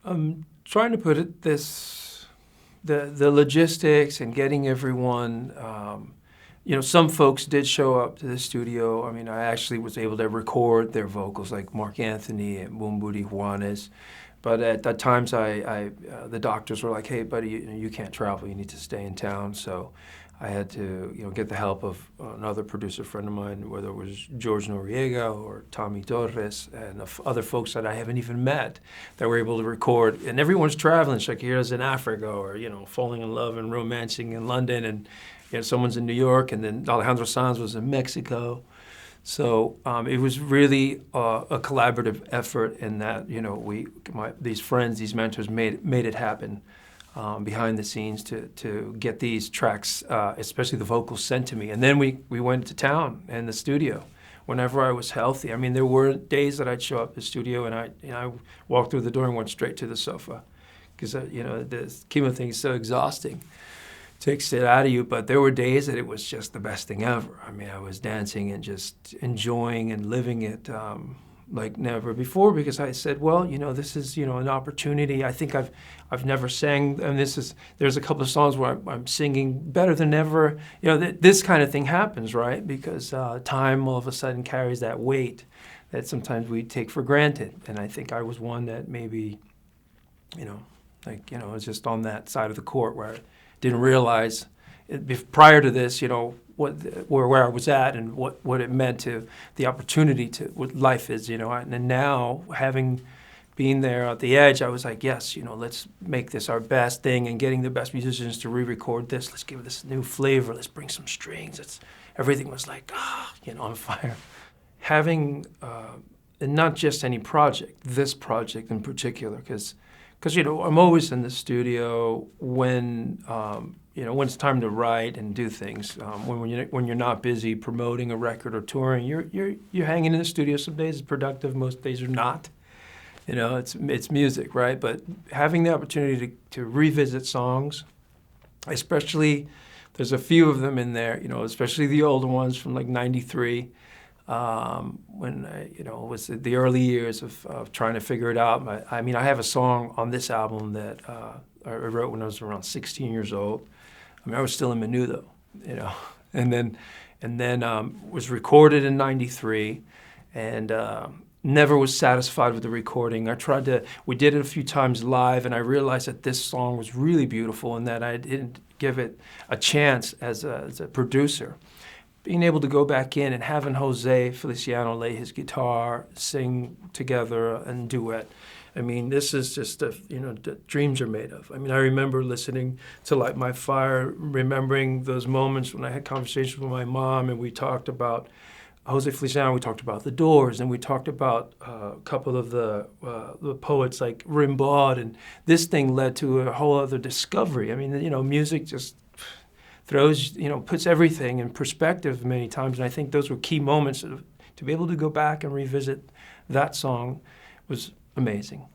I'm trying to put it the logistics and getting everyone, some folks did show up to the studio. I mean, I actually was able to record their vocals, like Mark Anthony and Bumburi Juanes. But at times, the doctors were like, "Hey, buddy, you can't travel. You need to stay in town." So I had to, get the help of another producer friend of mine, whether it was George Noriega or Tommy Torres and other folks that I haven't even met that were able to record. And everyone's traveling. Shakira's in Africa, or falling in love and romancing in London, and someone's in New York, and then Alejandro Sanz was in Mexico. So it was really a collaborative effort in that, these friends, these mentors made it happen behind the scenes to get these tracks, especially the vocals, sent to me. And then we went to town and the studio whenever I was healthy. I mean, there were days that I'd show up at the studio and I walked through the door and went straight to the sofa because, the chemo thing is so exhausting. Takes it out of you, but there were days that it was just the best thing ever. I mean, I was dancing and just enjoying and living it like never before because I said, well, this is, an opportunity. I think I've never sang, and there's a couple of songs where I'm singing better than ever. This kind of thing happens, right? Because time all of a sudden carries that weight that sometimes we take for granted. And I think I was one that maybe, was just on that side of the court where I didn't realize prior to this, where I was at and what it meant to the opportunity to what life is, And now, having been there at the edge, I was like, yes, let's make this our best thing and getting the best musicians to re-record this. Let's give this new flavor. Let's bring some strings. Everything was like, on fire. Having, and not just any project, this project in particular, because I'm always in the studio when when it's time to write and do things. When you're not busy promoting a record or touring, you're hanging in the studio. Some days it's productive, most days are not. It's music, right? But having the opportunity to revisit songs, especially there's a few of them in there. Especially the older ones from like '93. When it was the early years of trying to figure it out. I have a song on this album that I wrote when I was around 16 years old. I was still in Menudo, and then was recorded in '93, and never was satisfied with the recording. We did it a few times live, and I realized that this song was really beautiful and that I didn't give it a chance as a producer. Being able to go back in and having Jose Feliciano lay his guitar, sing together and duet. This is just that dreams are made of. I remember listening to Light My Fire, remembering those moments when I had conversations with my mom and we talked about Jose Feliciano, we talked about The Doors, and we talked about a couple of the poets like Rimbaud, and this thing led to a whole other discovery. Music just puts everything in perspective many times, and I think those were key moments. To be able to go back and revisit that song was amazing.